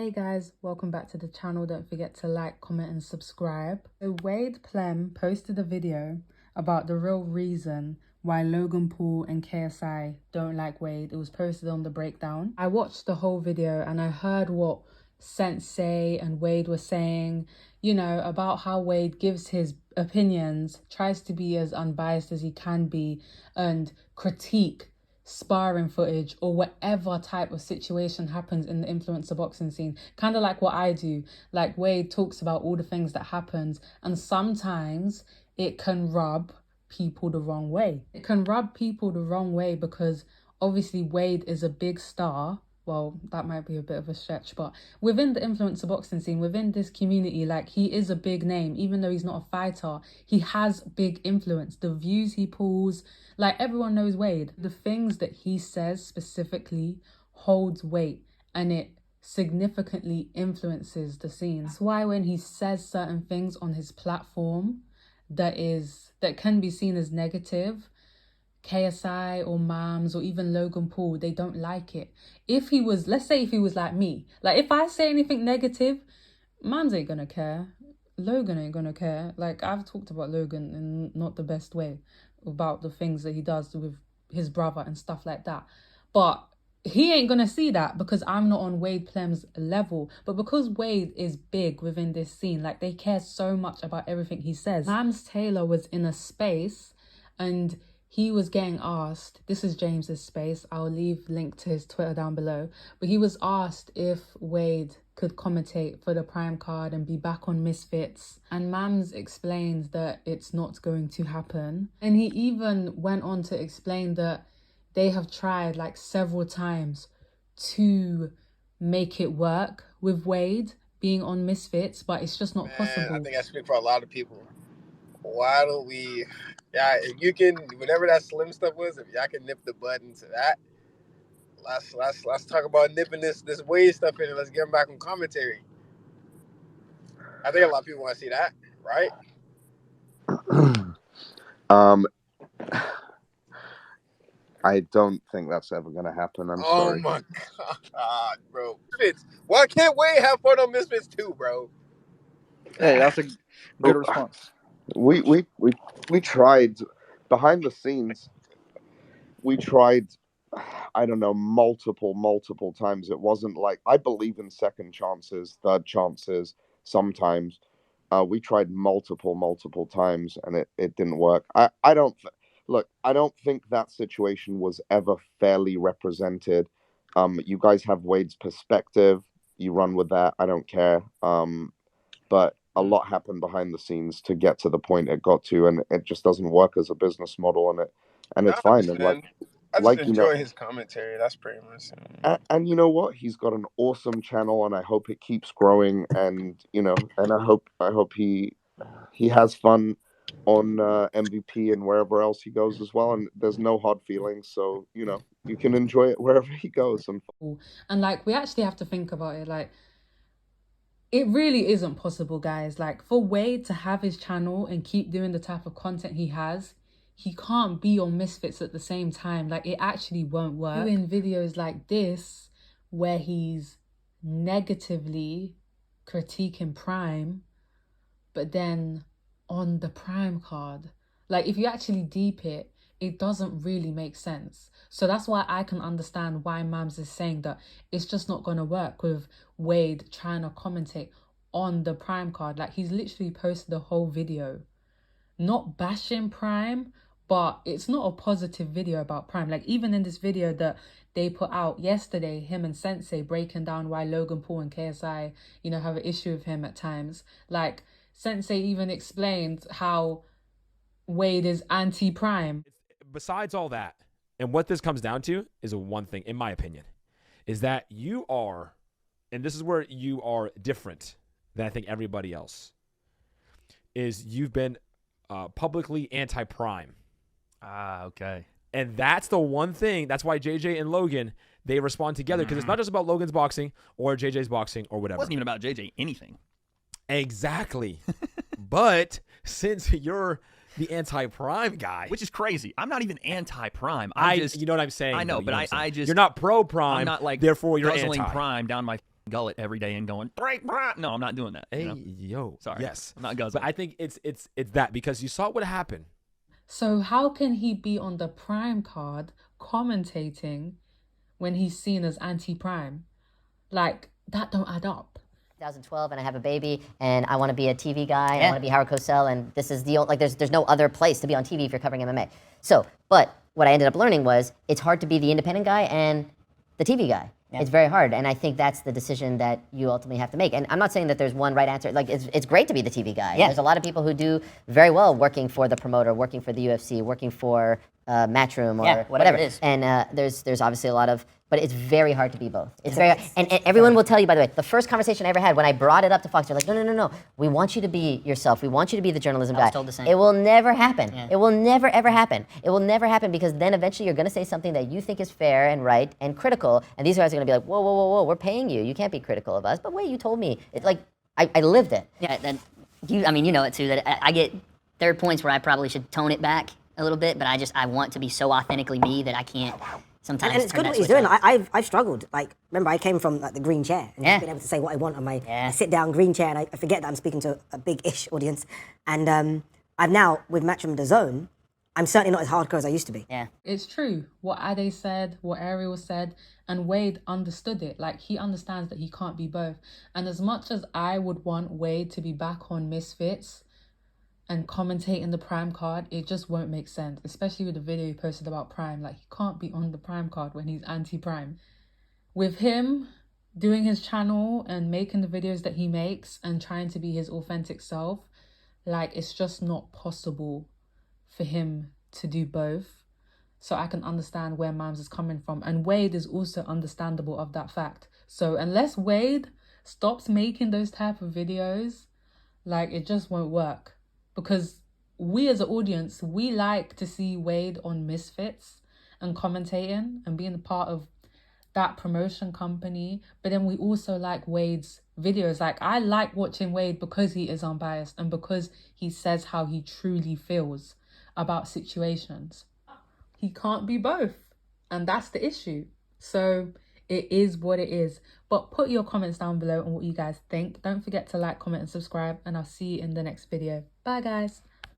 Hey guys, welcome back to the channel. Don't forget to like, comment and subscribe. So Wade Plem posted a video about the real reason why Logan Paul and KSI don't like Wade. It was posted on the breakdown. I watched the whole video and I heard what Sensei and Wade were saying, you know, about how Wade gives his opinions, tries to be as unbiased as he can be and critique sparring footage or whatever type of situation happens in the influencer boxing scene, kind of like what I do. Like Wade talks about all the things that happens, and sometimes it can rub people the wrong way. It can rub people the wrong way because obviously Wade is a big star. Well, that might be a bit of a stretch, but within the influencer boxing scene, within this community, like, he is a big name. Even though he's not a fighter, he has big influence. The views he pulls, like, everyone knows Wade. The things that he says specifically holds weight and it significantly influences the scene. That's why when he says certain things on his platform that can be seen as negative, KSI or Mams or even Logan Paul, they don't like it. If he was, let's say if he was like me, like if I say anything negative, Mams ain't gonna care. Logan ain't gonna care. Like, I've talked about Logan in not the best way about the things that he does with his brother and stuff like that. But he ain't gonna see that because I'm not on Wade Plem's level. But because Wade is big within this scene, like, they care so much about everything he says. Mams Taylor was in a space and he was getting asked, this is James's space, I'll leave link to his Twitter down below, but he was asked if Wade could commentate for the Prime card and be back on Misfits, and Mams explained that it's not going to happen. And he even went on to explain that they have tried like several times to make it work with Wade being on Misfits, but it's just not possible. I think I speak for a lot of people. Why don't we, if you can, whatever that Slim stuff was, if y'all can nip the button to that, let's talk about nipping this Wade stuff in and let's get him back on commentary. I think a lot of people want to see that, right? I don't think that's ever going to happen. I'm sorry. Oh my God, bro. Misfits. Why can't Wade have fun on Misfits too, bro? Hey, that's a good response. We tried behind the scenes. We tried, I don't know, multiple times. It wasn't like, I believe in second chances, third chances. Sometimes we tried multiple times and it didn't work. I don't think that situation was ever fairly represented. You guys have Wade's perspective. You run with that. I don't care. But a lot happened behind the scenes to get to the point it got to, and it just doesn't work as a business model, and it's fine. And I just enjoy his commentary. That's pretty much it. And you know what? He's got an awesome channel, and I hope it keeps growing. And and I hope he has fun on MVP and wherever else he goes as well. And there's no hard feelings, so you can enjoy it wherever he goes. And like, we actually have to think about it. Like, it really isn't possible, guys. Like, for Wade to have his channel and keep doing the type of content he has, he can't be on Misfits at the same time. Like, it actually won't work. Doing videos like this where he's negatively critiquing Prime, but then on the Prime card, like, if you actually deep it, it doesn't really make sense. So that's why I can understand why Mams is saying that it's just not going to work with Wade trying to commentate on the Prime card. Like, he's literally posted a whole video not bashing Prime, but it's not a positive video about Prime. Like, even in this video that they put out yesterday, him and Sensei breaking down why Logan Paul and KSI, have an issue with him at times. Like, Sensei even explained how Wade is anti-Prime. Besides all that, and what this comes down to is one thing, in my opinion, is that you are, and this is where you are different than I think everybody else, is you've been publicly anti-Prime. Okay. And that's the one thing, that's why JJ and Logan, they respond together, because it's not just about Logan's boxing or JJ's boxing or whatever. It wasn't even about JJ anything. Exactly. But since you're the anti-Prime guy, which is crazy, I'm not even anti-Prime. You know what I'm saying? I know, but I just, you're not pro-Prime. I'm not like therefore you're guzzling anti Prime down my. gullet every day and going, "Brah." No, I'm not doing that. Hey, you know? yo. Sorry. Yes. I'm not guzzling. But I think it's that, because you saw what happened. So how can he be on the Prime card commentating when he's seen as anti-Prime? Like, that don't add up. 2012, and I have a baby, and I want to be a TV guy, and I want to be Howard Cosell, and this is the like. There's no other place to be on TV if you're covering MMA. So, but what I ended up learning was it's hard to be the independent guy and the TV guy. It's very hard, and I think that's the decision that you ultimately have to make. And I'm not saying that there's one right answer. Like, it's great to be the TV guy. There's a lot of people who do very well working for the promoter, working for the UFC, working for Matchroom or whatever it is. And there's obviously a lot of, but it's very hard to be both. It's very, and everyone will tell you, by the way, the first conversation I ever had when I brought it up to Fox, they're like, no, we want you to be yourself. We want you to be the journalism guy. I was told the same. It will never happen. It will never, ever happen. It will never happen, because then eventually you're going to say something that you think is fair and right and critical, and these guys are going to be like, whoa, we're paying you. You can't be critical of us. But wait, you told me. It's like, I lived it. Yeah, I mean, you know it too, that I get, there are points where I probably should tone it back a little bit, but I want to be so authentically me that I can't sometimes. And it's good what he's doing. I've struggled. Like, remember, I came from like the green chair and just being able to say what I want on my sit down green chair, and I forget that I'm speaking to a big-ish audience. And I've now, with Matchroom DAZN, I'm certainly not as hardcore as I used to be. Yeah. It's true. What Ade said, what Ariel said, and Wade understood it. Like, he understands that he can't be both. And as much as I would want Wade to be back on Misfits and commentating the Prime card, it just won't make sense, especially with the video he posted about Prime. Like, he can't be on the Prime card when he's anti-Prime. With him doing his channel and making the videos that he makes and trying to be his authentic self, like, it's just not possible for him to do both. So I can understand where Mams is coming from. And Wade is also understandable of that fact. So unless Wade stops making those type of videos, like, it just won't work. Because we as an audience, we like to see Wade on Misfits and commentating and being a part of that promotion company. But then we also like Wade's videos. Like, I like watching Wade because he is unbiased and because he says how he truly feels about situations. He can't be both. And that's the issue. So it is what it is. But put your comments down below on what you guys think. Don't forget to like, comment, and subscribe. And I'll see you in the next video. Bye, guys.